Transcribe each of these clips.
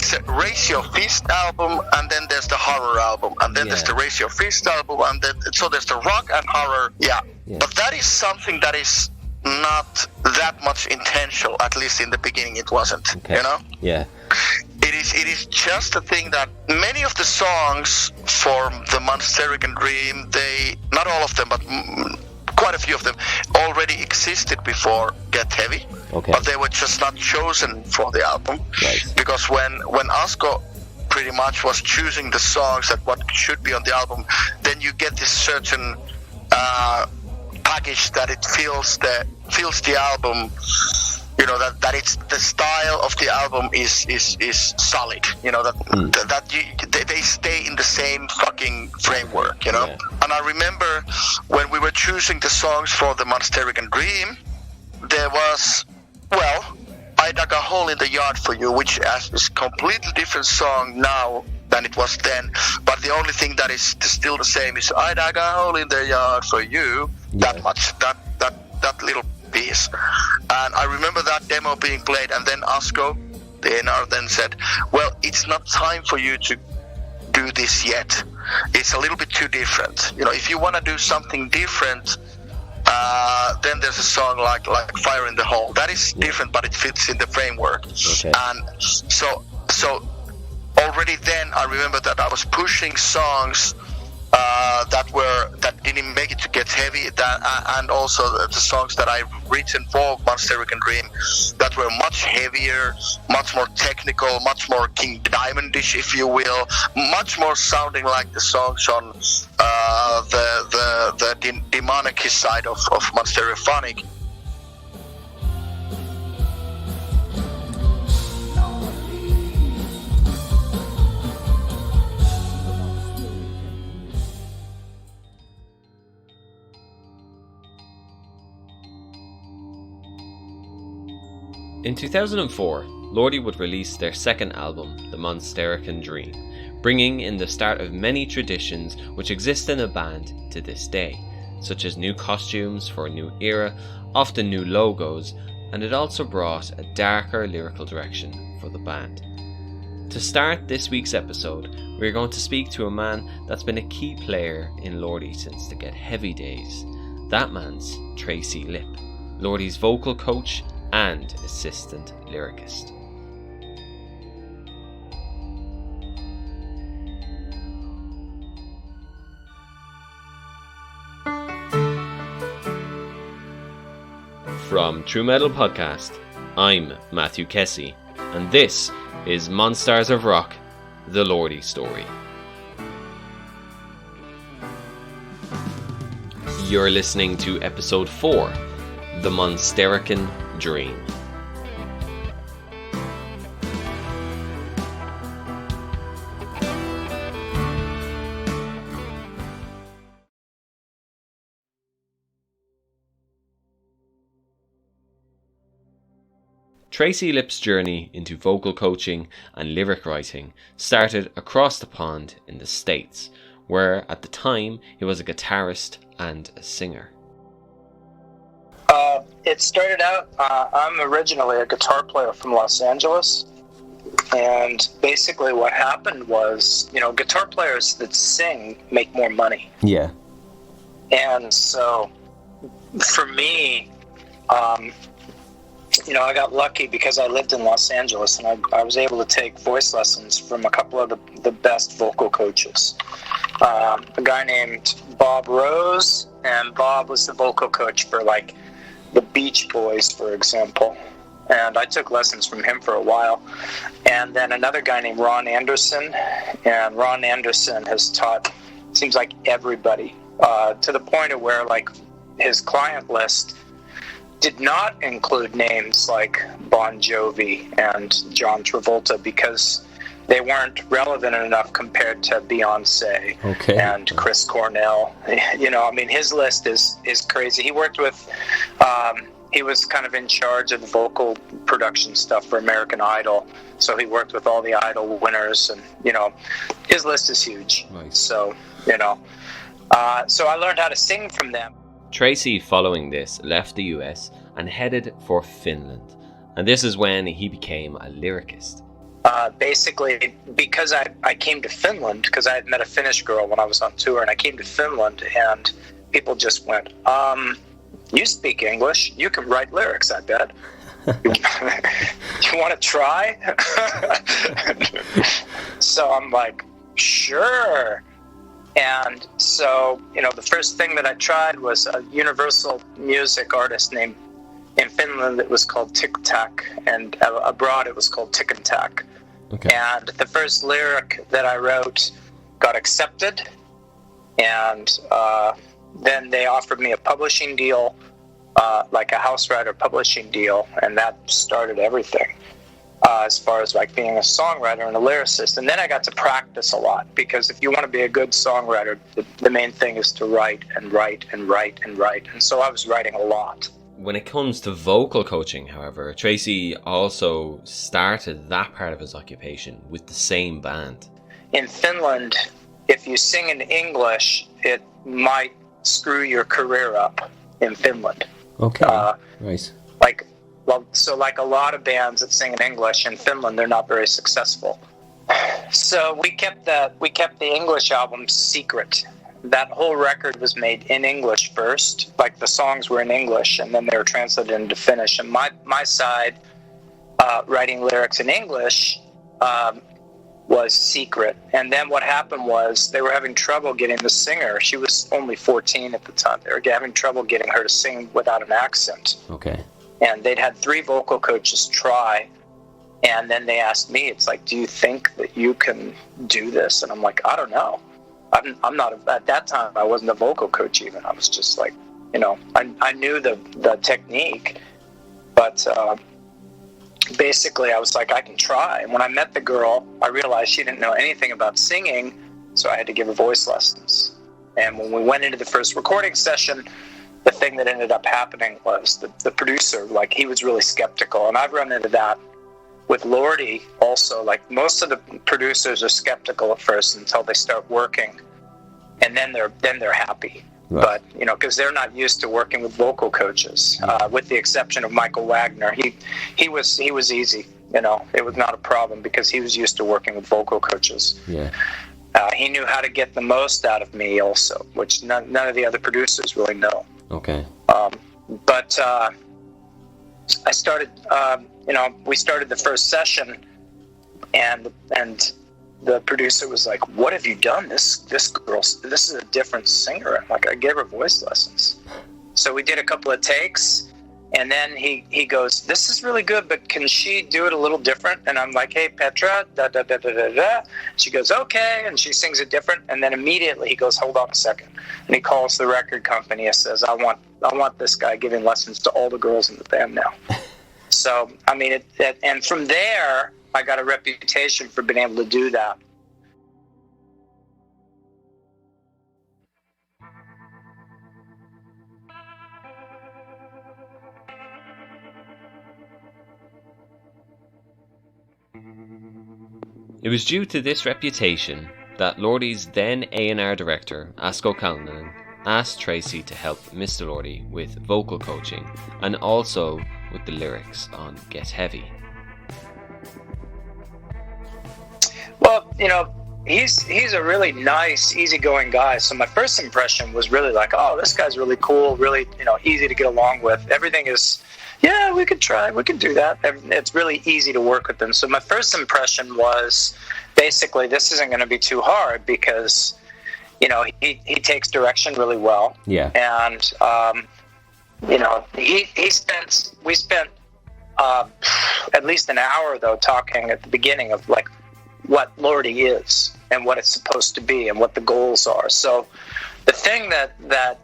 it's a Ratio Fist album, and then there's the horror album, and then there's the Ratio Fist album, and then so there's the rock and horror. Yeah. But that is something that is not that much intentional. At least in the beginning, it wasn't. Okay. You know. Yeah. It is just a thing that many of the songs for the Monsterican Dream, they, not all of them, but quite a few of them, already existed before Get Heavy. Okay. But they were just not chosen for the album. Right. Because when Asko pretty much was choosing the songs that what should be on the album, then you get this certain package that it fills the album. You know, that it's the style of the album is solid. You know, they stay in the same fucking framework, you know. Yeah. And I remember when we were choosing the songs for the Monsterican Dream, there was, well, I Dug a Hole in the Yard for You, which is a completely different song now than it was then. But the only thing that is still the same is I Dug a Hole in the Yard for You. Yeah. That much, that little piece. And I remember that demo being played, and then Asko, the NR, then said, well, it's not time for you to do this yet. It's a little bit too different. You know, if you want to do something different, then there's a song like Fire in the Hole. That is different, but it fits in the framework. Okay. And so already then I remember that I was pushing songs that didn't make it to Get Heavy, and also the songs that I've written for Monsterican Dream that were much heavier, much more technical, much more King Diamondish, if you will, much more sounding like the songs on the demonic side of Monsterophonic. In 2004, LORDI would release their second album, The Monsterican Dream, bringing in the start of many traditions which exist in a band to this day, such as new costumes for a new era, often new logos, and it also brought a darker lyrical direction for the band. To start this week's episode, we're going to speak to a man that's been a key player in LORDI since the Get Heavy days. That man's Tracy Lipp, LORDI's vocal coach and assistant lyricist. From True Metal Podcast, I'm Matthew Kessie, and this is Monsters of Rock, the LORDI story. You're listening to episode 4, The Monsterican Dream. Tracy Lipp's journey into vocal coaching and lyric writing started across the pond in the States, where at the time he was a guitarist and a singer. It started out, I'm originally a guitar player from Los Angeles, and basically what happened was, guitar players that sing make more money. Yeah. And so, for me, I got lucky because I lived in Los Angeles, and I was able to take voice lessons from a couple of the best vocal coaches. A guy named Bob Rose, and Bob was the vocal coach for, the Beach Boys, for example. And I took lessons from him for a while. And then another guy named Ron Anderson. And Ron Anderson has taught, seems like everybody, to the point of where, his client list did not include names like Bon Jovi and John Travolta because they weren't relevant enough compared to Beyonce and Chris Cornell. His list is crazy. He worked with, he was kind of in charge of the vocal production stuff for American Idol. So he worked with all the Idol winners, and, his list is huge. Nice. So, so I learned how to sing from them. Tracy, following this, left the US and headed for Finland. And this is when he became a lyricist. basically, because I came to Finland, because I had met a Finnish girl when I was on tour, and I came to Finland, and people just went, you speak English, you can write lyrics, I bet. You want to try? So I'm like, sure. And so, the first thing that I tried was a universal music artist named, in Finland it was called Tic Tac, and abroad it was called Tick and Tack. Okay. And the first lyric that I wrote got accepted, and then they offered me a publishing deal, like a house writer publishing deal, and that started everything. As far as like being a songwriter and a lyricist. And then I got to practice a lot, because if you want to be a good songwriter, the main thing is to write and write and write and write. And so I was writing a lot. When it comes to vocal coaching, however, Tracy also started that part of his occupation with the same band. In Finland, if you sing in English, it might screw your career up in Finland. Okay, right. Like a lot of bands that sing in English in Finland, they're not very successful. So we kept the English album secret. That whole record was made in English first. Like the songs were in English, and then they were translated into Finnish. And my side, writing lyrics in English, was secret. And then what happened was they were having trouble getting the singer. She was only 14 at the time. They were having trouble getting her to sing without an accent. Okay. And they'd had 3 vocal coaches try, and then they asked me, it's like, do you think that you can do this? And I'm like, I don't know. I'm not, at that time, I wasn't a vocal coach even. I was just like, I knew the technique, but basically I was like, I can try. And when I met the girl, I realized she didn't know anything about singing, so I had to give her voice lessons. And when we went into the first recording session, the thing that ended up happening was the producer, like, he was really skeptical. And I've run into that with LORDI also. Like, most of the producers are skeptical at first until they start working, and then they're happy. Right. But, because they're not used to working with vocal coaches, with the exception of Michael Wagner. He was easy, it was not a problem because he was used to working with vocal coaches. Yeah. He knew how to get the most out of me also, which none of the other producers really know. Okay. But I started, we started the first session, and the producer was like, "What have you done? This girl, this is a different singer." I'm like, I gave her voice lessons. So we did a couple of takes, and then he goes, "This is really good, but can she do it a little different?" And I'm like, "Hey, Petra, da da da da da da." She goes, "Okay," and she sings it different. And then immediately he goes, "Hold on a second," and he calls the record company and says, "I want this guy giving lessons to all the girls in the band now." So I mean, and from there, I got a reputation for being able to do that. It was due to this reputation that LORDI's then A&R director, Asko Kalnanen, asked Tracy to help Mr. LORDI with vocal coaching and also with the lyrics on Get Heavy. Well, he's a really nice, easygoing guy. So my first impression was really like, oh, this guy's really cool, really, easy to get along with. Everything is, yeah, we could try, we could do that. It's really easy to work with them. So my first impression was basically this isn't going to be too hard because, he takes direction really well. Yeah. And, we spent at least an hour though talking at the beginning of like what LORDI is and what it's supposed to be and what the goals are. So the thing that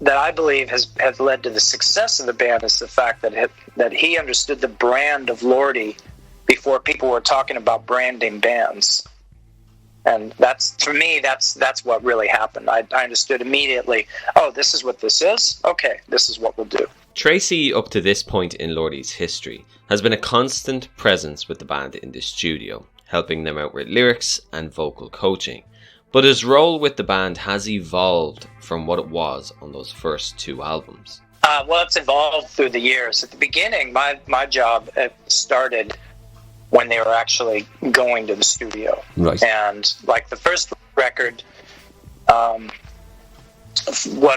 I believe has led to the success of the band is the fact that he understood the brand of LORDI before people were talking about branding bands. And that's what really happened. I understood immediately, oh, this is what this is? Okay, this is what we'll do. Tracy, up to this point in LORDI's history, has been a constant presence with the band in the studio, helping them out with lyrics and vocal coaching. But his role with the band has evolved from what it was on those first 2 albums. Well, it's evolved through the years. At the beginning, my job started when they were actually going to the studio. Right. And like the first record, what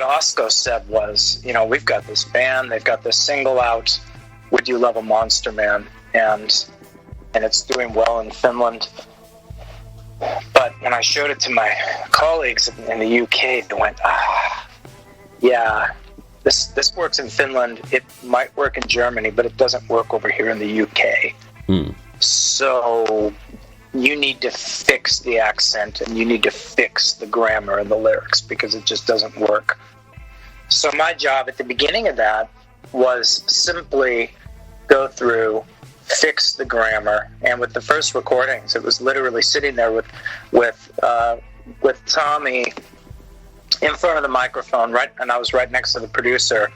Osco said was, you know, we've got this band, they've got this single out, Would You Love a Monster Man? And it's doing well in Finland. But when I showed it to my colleagues in the UK, they went, yeah, this works in Finland, it might work in Germany, but it doesn't work over here in the UK. So you need to fix the accent and you need to fix the grammar and the lyrics because it just doesn't work. So my job at the beginning of that was simply go through, fix the grammar, and with the first recordings, it was literally sitting there with Tommy in front of the microphone, right, and I was right next to the producer,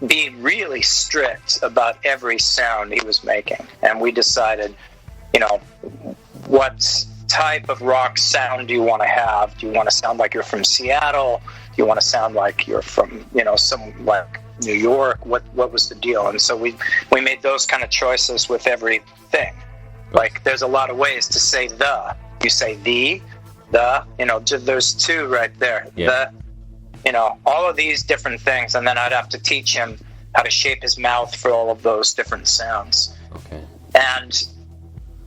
being really strict about every sound he was making. And we decided, you know, what type of rock sound do you want to have? Do you want to sound like you're from Seattle? Do you want to sound like you're from, you know, some like New York? What was the deal? And so we made those kind of choices with everything. Like there's a lot of ways to say the. You say the, you know, there's two right there. Yeah. The, you know, all of these different things, and then I'd have to teach him how to shape his mouth for all of those different sounds. Okay. And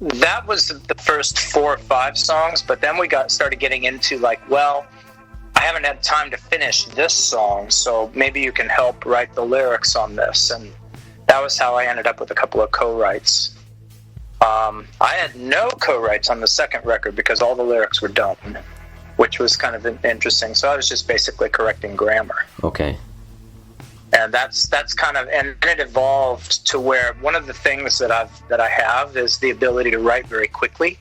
that was the first 4 or 5 songs, but then we started getting into like, well, I haven't had time to finish this song, so maybe you can help write the lyrics on this. And that was how I ended up with a couple of co-writes. I had no co-writes on the second record because all the lyrics were done, which was kind of interesting. So I was just basically correcting grammar. Okay. And that's kind of, and it evolved to where one of the things that I have is the ability to write very quickly,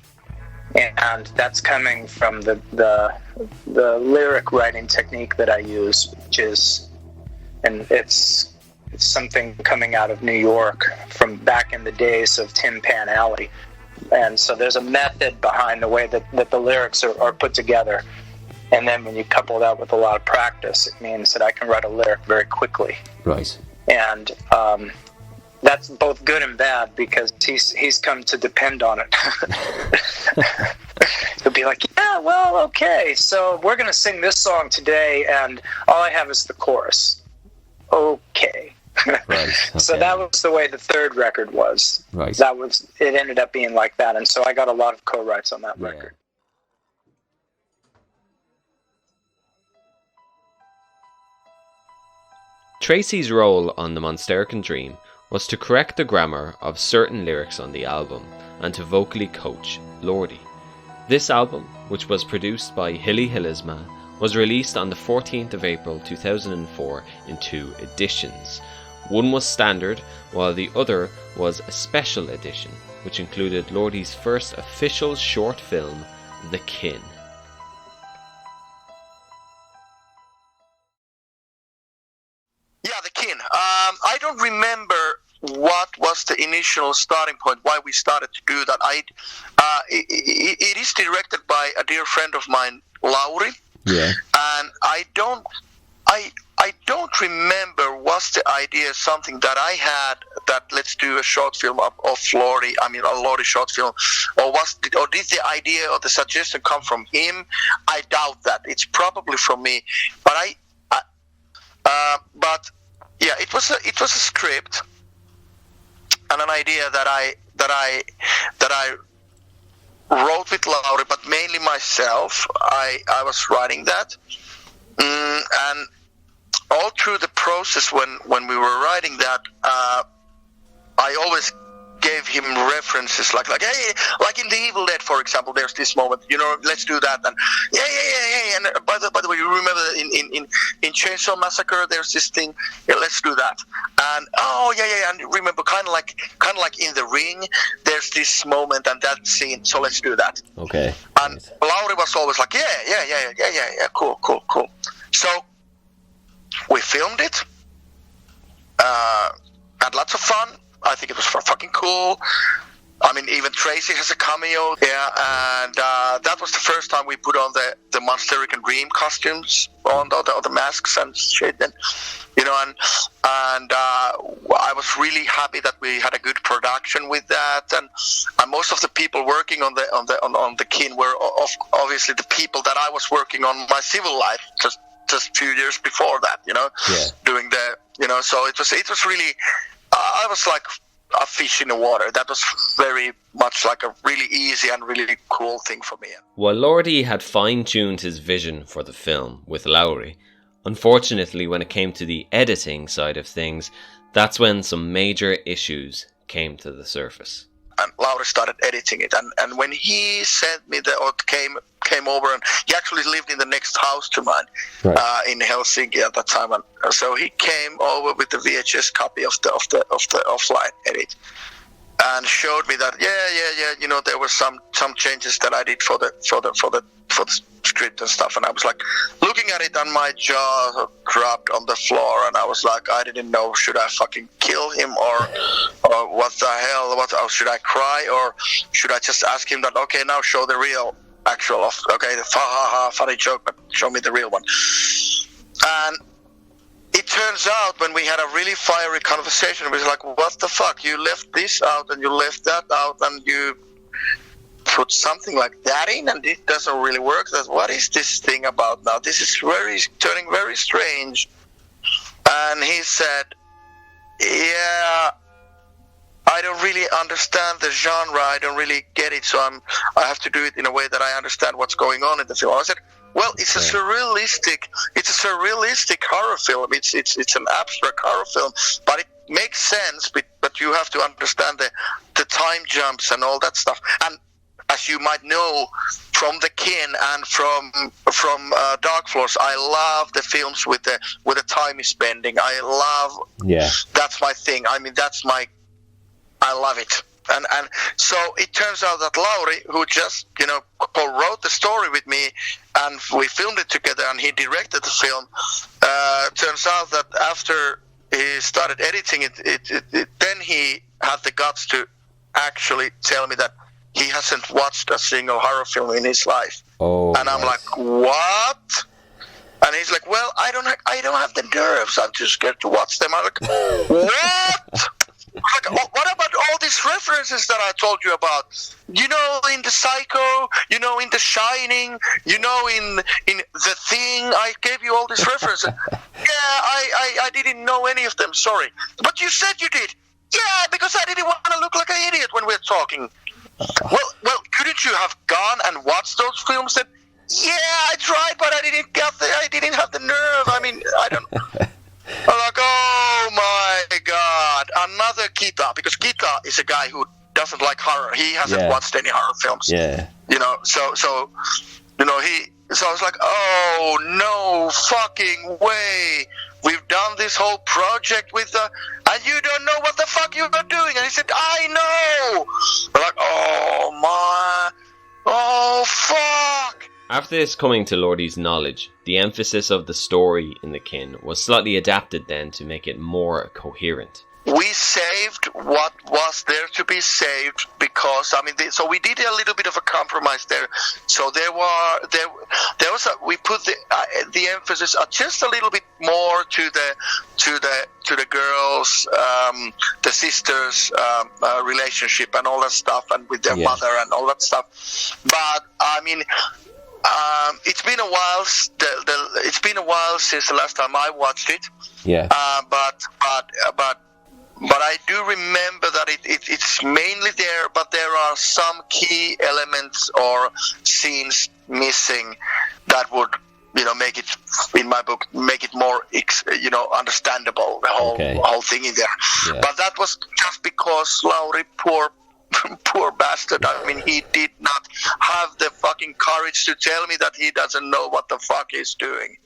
and that's coming from the lyric writing technique that I use, which is, and it's something coming out of New York from back in the days of Tin Pan Alley. And so there's a method behind the way that the lyrics are put together. And then when you couple that with a lot of practice, it means that I can write a lyric very quickly. Right. And that's both good and bad because he's come to depend on it. He'll be like, yeah, well, okay, so we're going to sing this song today, and all I have is the chorus. Okay. Right. Okay. So that was the way the third record was. Right. It ended up being like that, and so I got a lot of co-writes on that record. Tracy's role on the Monsterican Dream was to correct the grammar of certain lyrics on the album and to vocally coach Lordi. This album, which was produced by Hilly Hillisma, was released on the 14th of April 2004 in 2 editions. One was standard, while the other was a special edition, which included Lordi's first official short film, The Kin. Yeah, The Kin. I don't remember what was the initial starting point, why we started to do that. It is directed by a dear friend of mine, Lauri. Yeah. And I don't remember, was the idea something that I had, that let's do a short film of Lordi, a Lordi short film, or did the idea or the suggestion come from him? I doubt that. It's probably from me. But but yeah, it was a script and an idea that I wrote with Lauri, but mainly myself. I was writing that, and all through the process when we were writing that, I always gave him references like hey, like in The Evil Dead, for example, there's this moment, let's do that, and yeah. And by the way, you remember in Chainsaw Massacre, there's this thing, yeah, let's do that, and and remember kind of like in The Ring, there's this moment and that scene, so let's do that. Okay. And Lauri was always like, yeah, cool. So we filmed it, had lots of fun. I think it was fucking cool. I mean, even Tracy has a cameo. Yeah, and that was the first time we put on the Monsterican Dream costumes on the masks and shit, and I was really happy that we had a good production with that, and most of the people working on the kin were obviously the people that I was working on my civil life just a few years before that, doing the, so it was really, I was like a fish in the water. That was very much like a really easy and really cool thing for me. While Lordi had fine-tuned his vision for the film with Lowry, unfortunately, when it came to the editing side of things, that's when some major issues came to the surface. And Laura started editing it, and when he sent me came over, and he actually lived in the next house to mine, right, in Helsinki at that time, and so he came over with the VHS copy of the offline edit, and showed me that there were some changes that I did for the script and stuff, and I was like looking at it, and my jaw dropped on the floor, and I was like, I didn't know, should I fucking kill him or what the hell? Should I cry, or should I just ask him that, okay, now show the real actual funny joke, but show me the real one. And it turns out, when we had a really fiery conversation, it was like, what the fuck, you left this out and you left that out and you put something like that in, and it doesn't really work. What is this thing about now? This is turning very strange. And he said, yeah, I don't really understand the genre. I don't really get it. So I have to do it in a way that I understand what's going on in the film. I said, well, it's a surrealistic horror film. It's an abstract horror film, but it makes sense. But you have to understand the time jumps and all that stuff. And as you might know from The Kin and from Dark Floors, I love the films with the time spending. That's my thing. I mean, I love it. And so it turns out that Lauri, who just co-wrote the story with me, and we filmed it together, and he directed the film. Turns out that after he started editing it, then he had the guts to actually tell me that he hasn't watched a single horror film in his life. Oh, and I'm like, what? And he's like, well, I don't have the nerves. I'm too scared to watch them. I'm like, what? Like, what about all these references that I told you about? In The Psycho, in The Shining, in The Thing, I gave you all these references. I didn't know any of them, sorry. But you said you did. Yeah, because I didn't want to look like an idiot when we're talking. Well, couldn't you have gone and watched those films? Then, yeah, I tried, but I didn't have the nerve. I mean, I don't. I'm like, oh my god, another Kita, because Kita is a guy who doesn't like horror. He hasn't watched any horror films. Yeah. So I was like, oh no fucking way. We've done this whole project with and you don't know what the fuck you are doing. And he said, I know. I'm like, oh fuck. After this coming to Lordi's knowledge, the emphasis of the story in The Kin was slightly adapted then to make it more coherent. We saved what was there to be saved because, so we did a little bit of a compromise there. So we put the emphasis just a little bit more to the girls, the sisters relationship and all that stuff, and with their mother and all that stuff. But it's been a while. It's been a while since the last time I watched it. Yeah. But I do remember that it's mainly there, but there are some key elements or scenes missing that would, make it, in my book, make it more, understandable, the whole thing in there. Yeah. But that was just because Lauri, poor bastard. He did not have the fucking courage to tell me that he doesn't know what the fuck he's doing.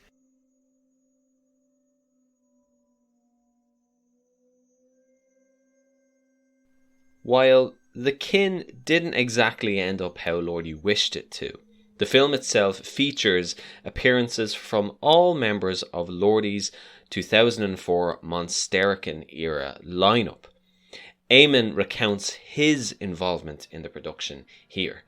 While The Kin didn't exactly end up how Lordi wished it to, the film itself features appearances from all members of Lordi's 2004 Monsterican era lineup. Eamon recounts his involvement in the production here.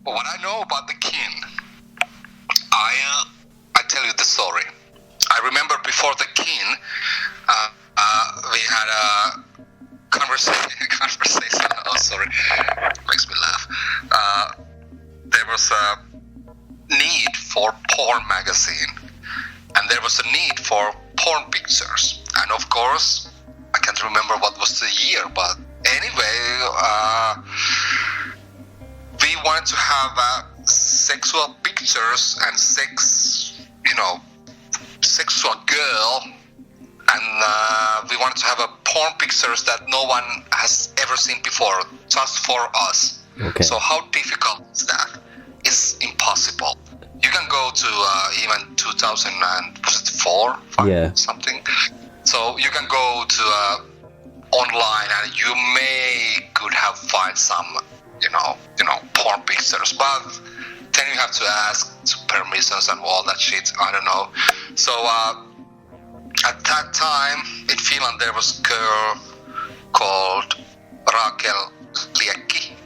What I know about the king, I tell you the story. I remember before the king, we had a conversation. Oh, sorry, makes me laugh. There was a need for porn magazine, and there was a need for porn pictures. And of course, I can't remember what was the year, but anyway, we wanted to have sexual pictures and sexual girl, and we wanted to have a porn pictures that no one has ever seen before, just for us. Okay. So how difficult is that? It's impossible. You can go to even 2004, something. So you can go to online, and you could have find some, porn pictures, but then you have to ask permissions and all that shit. I don't know. So at that time in Finland, there was a girl called Rakel Liekki.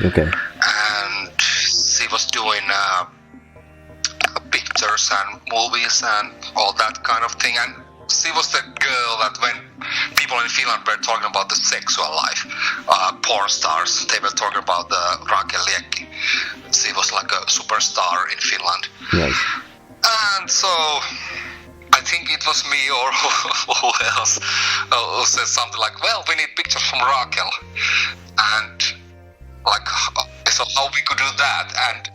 Okay. And she was doing pictures and movies and all that kind of thing. And she was the girl that when people in Finland were talking about the sexual life, porn stars, they were talking about the Rakel Liekki. She was like a superstar in Finland. Right. And so I think it was me or who else who said something like, well, we need pictures from Rakel. And so how we could do that? And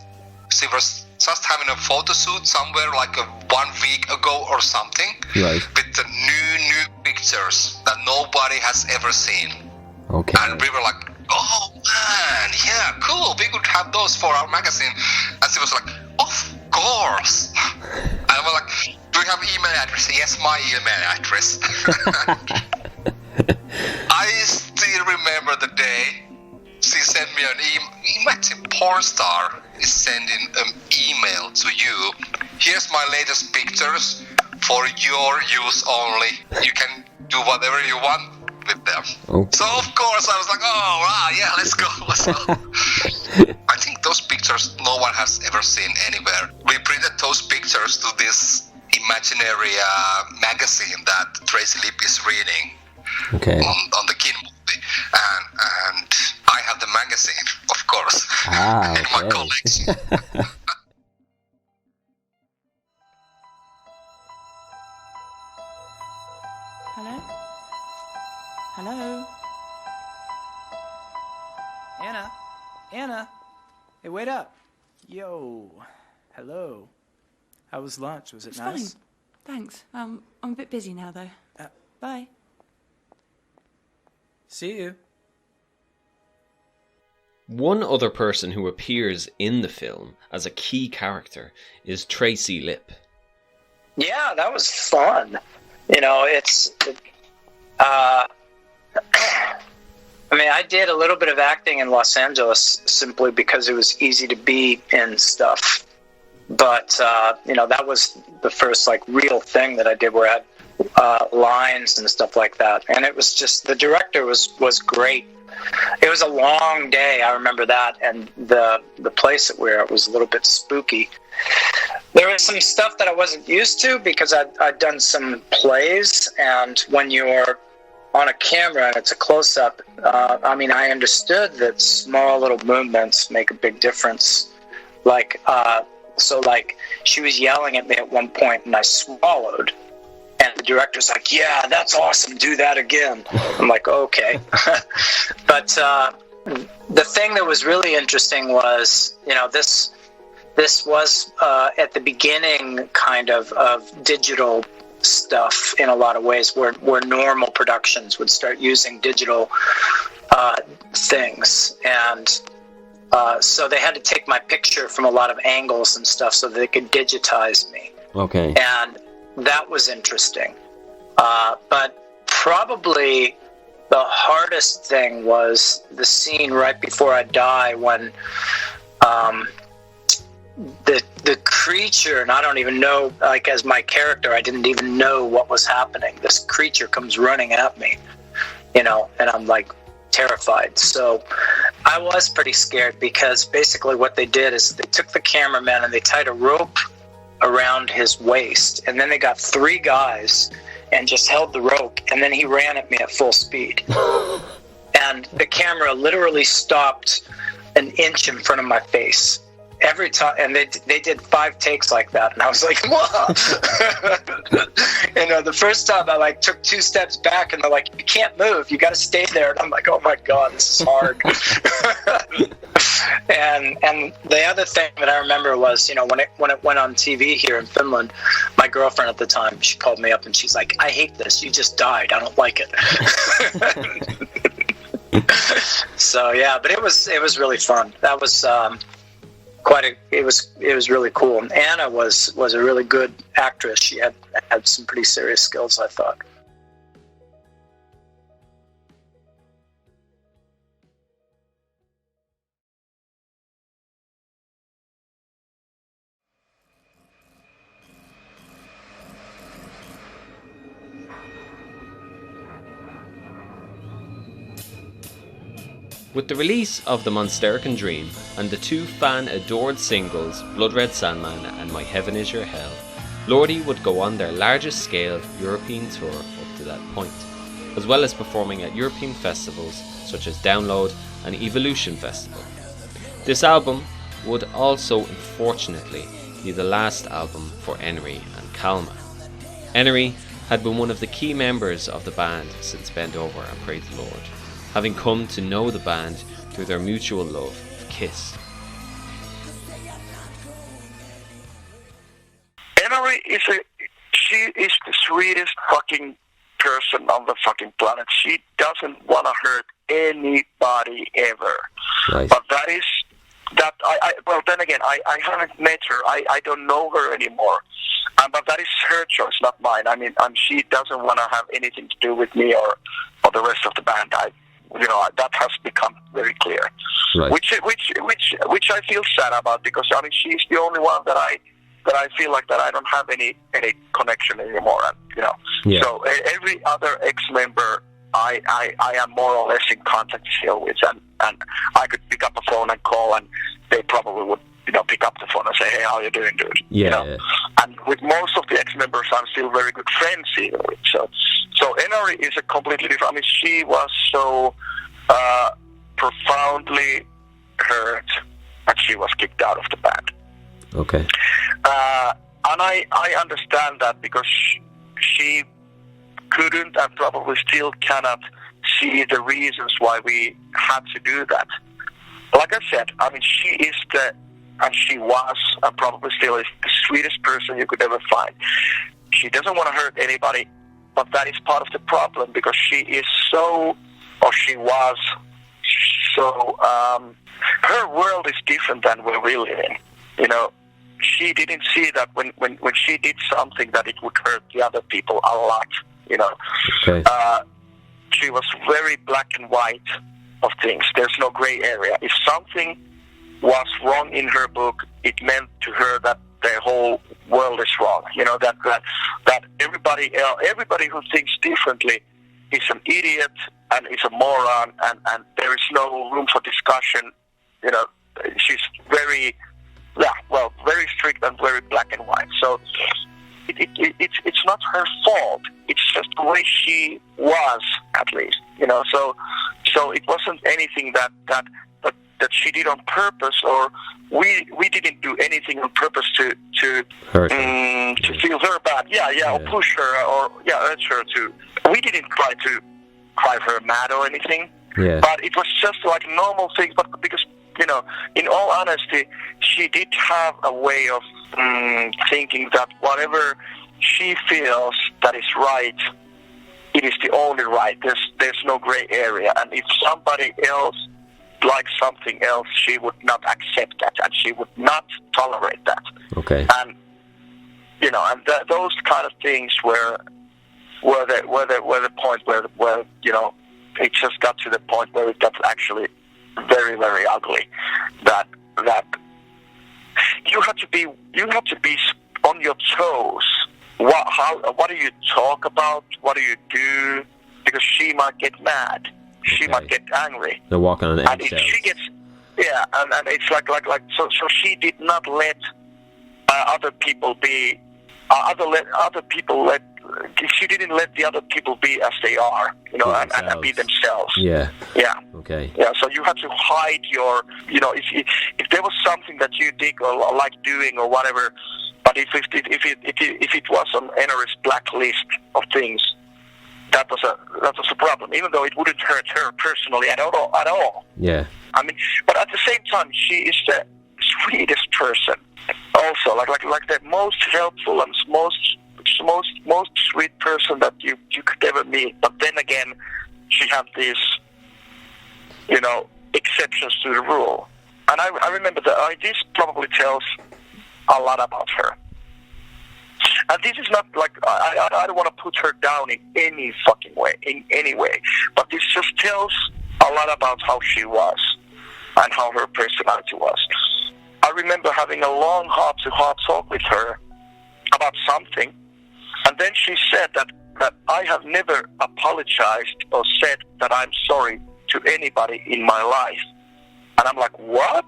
she was just having a photo shoot somewhere like 1 week ago or something, right, with the new pictures that nobody has ever seen. Okay. And we were like, oh man, yeah, cool, we could have those for our magazine. And she was like, of course. And I was like, do you have email address? Yes, my email address. I still remember the day she sent me an email. Imagine porn star is sending an email to you. Here's my latest pictures for your use only. You can do whatever you want with them. Okay. So of course I was like, oh wow, yeah, let's go. I think those pictures no one has ever seen anywhere. We printed those pictures to this imaginary magazine that Tracy Lipp is reading. Okay. On the Kin movie, and I have the magazine, of course, okay. in my collection. Hello? Hello? Anna? Anna? Hey, wait up. Yo. Hello. How was lunch? Was it nice? Fine. Thanks. I'm a bit busy now, though. Bye. See you. One other person who appears in the film as a key character is Tracy Lipp. Yeah, that was fun. I did a little bit of acting in Los Angeles simply because it was easy to be in stuff. But, that was the first, real thing that I did where I had lines and stuff like that. And it was just, the director was great. It was a long day, I remember that, and the place that we were at was a little bit spooky. There was some stuff that I wasn't used to because I'd done some plays, and when you're on a camera and it's a close-up, I understood that small little movements make a big difference. She was yelling at me at one point, and I swallowed. And the director's like, yeah, that's awesome, do that again. I'm like, okay. But the thing that was really interesting was, this was at the beginning kind of digital stuff in a lot of ways, where normal productions would start using digital things. And so they had to take my picture from a lot of angles and stuff so that they could digitize me. Okay. And that was interesting. But probably the hardest thing was the scene right before I die when the creature, and I don't even know, like, as my character, I didn't even know what was happening. This creature comes running at me, you know, and I'm like terrified. So I was pretty scared, because basically what they did is they took the cameraman and they tied a rope around his waist, and then they got 3 guys and just held the rope, and then he ran at me at full speed. And the camera literally stopped an inch in front of my face every time, and they did 5 takes like that, and I was like, whoa. And the first time I like took 2 steps back, and they're like, you can't move, you got to stay there, and I'm like, oh my god, this is hard. And the other thing that I remember was, you know, when it went on TV here in Finland, my girlfriend at the time, she called me up and she's like, I hate this, you just died, I don't like it. So yeah, but it was really fun. That was it was really cool. And Anna was a really good actress. She had some pretty serious skills, I thought. With the release of The MONSTERICAN DREAM and the 2 fan-adored singles Blood Red Sandman and My Heaven Is Your Hell, Lordi would go on their largest scale European tour up to that point, as well as performing at European festivals such as Download and Evolution Festival. This album would also unfortunately be the last album for Enery and Kalma. Enery had been one of the key members of the band since Bend Over and Pray the Lord, having come to know the band through their mutual love of Kiss. Enery she is the sweetest fucking person on the fucking planet. She doesn't want to hurt anybody ever. Nice. But well, then again, I haven't met her. I don't know her anymore. But that is her choice, not mine. I mean, she doesn't want to have anything to do with me or the rest of the band. That has become very clear. Right. Which I feel sad about, because I mean, she's the only one that I feel like that I don't have any connection anymore. And Yeah. So every other ex-member I am more or less in contact still with, and I could pick up a phone and call, and they probably would pick up the phone and say, hey, how you doing, dude? Yeah. And with most of the ex-members, I'm still very good friends even with. So Enery is a completely different. I mean, she was so profoundly hurt that she was kicked out of the band. Okay. And I understand that, because she couldn't and probably still cannot see the reasons why we had to do that. Like I said, I mean, she is and she was, and probably still is, the sweetest person you could ever find. She doesn't want to hurt anybody, but that is part of the problem, because she was so, her world is different than where we live in. She didn't see that when she did something that it would hurt the other people a lot, Okay. She was very black and white of things. There's no gray area. If something was wrong in her book, it meant to her that the whole world is wrong. That everybody who thinks differently is an idiot and is a moron, and there is no room for discussion. She's very strict and very black and white. So it's not her fault. It's just the way she was, at least. So it wasn't anything that she did on purpose, or we didn't do anything on purpose to feel her bad. Yeah, or push her, or urge her to. We didn't try to drive her mad or anything. Yeah. But it was just like normal things. But because in all honesty, she did have a way of thinking that whatever she feels that is right, it is the only right. There's no gray area, and if somebody else likes something else, she would not accept that, and she would not tolerate that. Okay. And those kind of things were the point where it just got to the point where it got actually very, very ugly. That you had to be you have to be on your toes. What do you talk about? What do you do? Because she might get mad. She might get angry. They're walking on eggshells. And if she gets, and it's like so she did not let other people be. She didn't let the other people be as they are, and be themselves. Yeah. Yeah. Okay. Yeah. So you have to hide your, if there was something that you dig or like doing or whatever, but if it was on NRS blacklist of things, that was a problem. Even though it wouldn't hurt her personally at all. Yeah. I mean, but at the same time, she is the sweetest person. Also, like the most helpful and most sweet person that you could ever meet. But then again, she had these, exceptions to the rule. And I remember that this probably tells a lot about her. And this is not like, I don't want to put her down in any fucking way, in any way. But this just tells a lot about how she was and how her personality was. I remember having a long heart-to-heart talk with her about something. And then she said that I have never apologized or said that I'm sorry to anybody in my life. And I'm like, what?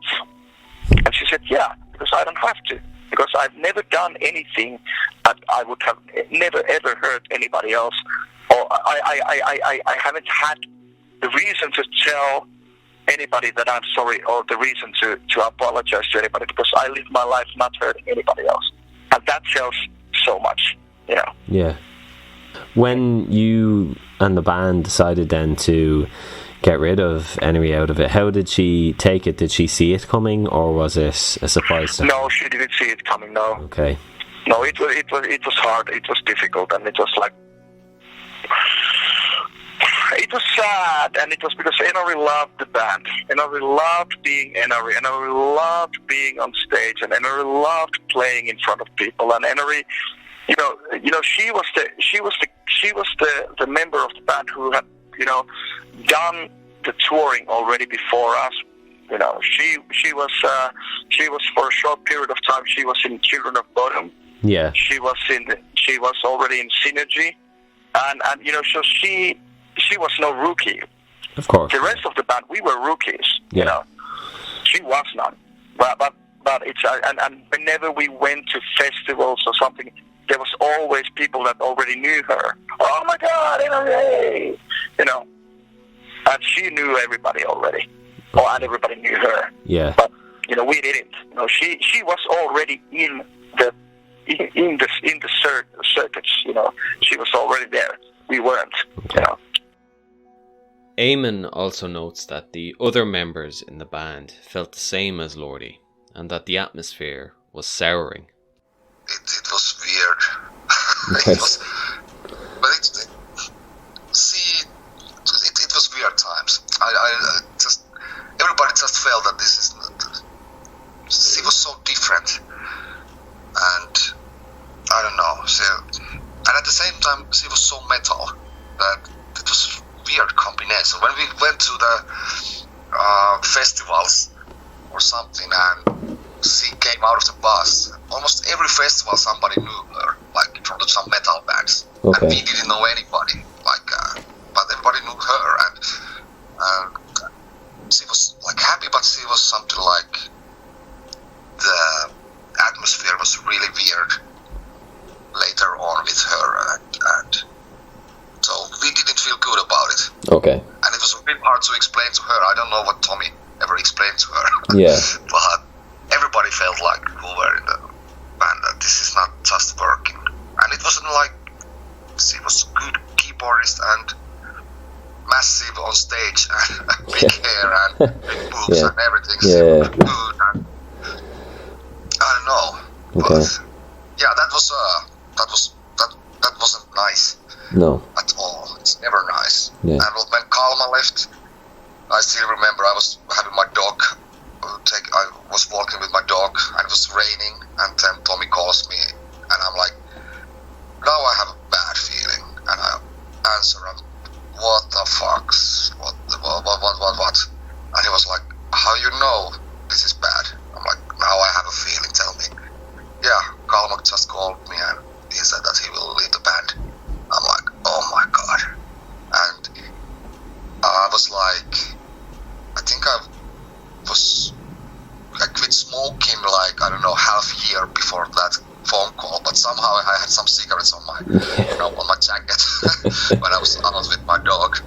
And she said, yeah, because I don't have to. Because I've never done anything that I would have never ever hurt anybody else. Or I haven't had the reason to tell anybody that I'm sorry or the reason to apologize to anybody, because I live my life not hurting anybody else. And that tells so much, Yeah. When you and the band decided then to get rid of Henry out of it, how did she take it? Did she see it coming, or was it a surprise to her? No, she didn't see it coming, no. Okay. No, it was hard, it was difficult, and it was like, it was sad, and it was because NRE loved the band. NRE loved being NRE. NRE loved being on stage, and NRE loved playing in front of people. And NRE, she was the member of the band who had, done the touring already before us. She was for a short period of time. She was in Children of Bodom. Yeah. She was already in Synergy, and so she was no rookie. Of course. The rest of the band, we were rookies. Yeah. She was not. But it's and whenever we went to festivals or something, there was always people that already knew her. Oh my God, NRA! And she knew everybody already, and everybody knew her. Yeah. But we didn't. She was already in the circuits. She was already there. We weren't. Okay. Eamon also notes that the other members in the band felt the same as Lordi, and that the atmosphere was souring. It was weird. Okay. It was weird times. I just, everybody just felt that this is not, she was so different, and I don't know. And at the same time, she was so metal that it was weird combination. When we went to the festivals or something, and she came out of the bus, almost every festival somebody knew her, like from some metal bands. Okay. And we didn't know anybody, but everybody knew her, and she was like happy, but she was something like, the atmosphere was really weird later on with her, and so we didn't feel good about it. Okay. And it was a bit hard to explain to her. I don't know what Tommy ever explained to her. Yeah. But everybody felt like who were in the band that this is not just working. And it wasn't like she was a good keyboardist and massive on stage and big hair and big boobs and everything. She was good, and I don't know. Okay. But yeah, that wasn't nice. No. At all. It's never nice. Yeah. And when Kalma left, I still remember I was having my dog. I was walking with my dog, and it was raining, and then Tommy calls me, and I'm like, now I have a bad feeling, and I answer him, what the fuck? What? And he was like, how you know this is bad? I'm like, now I have a feeling, tell me. was like, I think I quit smoking like, I don't know, half year before that phone call, but somehow I had some cigarettes on my, on my jacket when I was out with my dog,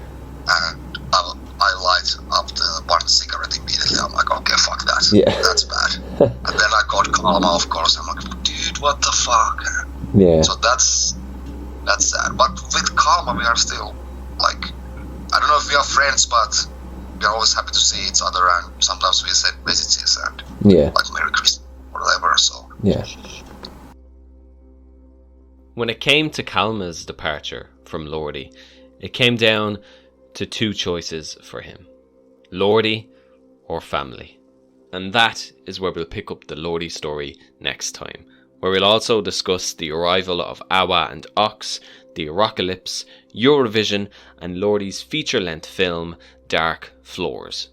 and I light up the one cigarette immediately. I'm like, okay, fuck that. Yeah. That's bad. And then I got Kalma, of course. I'm like, dude, what the fuck? Yeah. So that's sad. But with Kalma, we are still like, I don't know if we are friends, but we're always happy to see each other, and sometimes we send messages and like Merry Christmas or whatever. So yeah. When it came to Kalma's departure from Lordi, it came down to two choices for him: Lordi or family. And that is where we'll pick up the Lordi story next time, where we'll also discuss the arrival of Awa and Ox, the Apocalypse, Eurovision, and Lordi's feature-length film Dark Floors.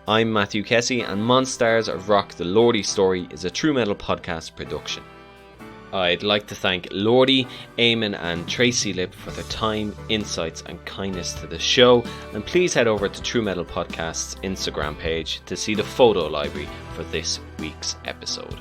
I'm Matthew Kessie, and Monstars of Rock the Lordi Story is a True Metal podcast production. I'd like to thank Lordi, Eamon and Tracy Lipp for their time, insights and kindness to the show, and please head over to True Metal Podcast's Instagram page to see the photo library for this week's episode.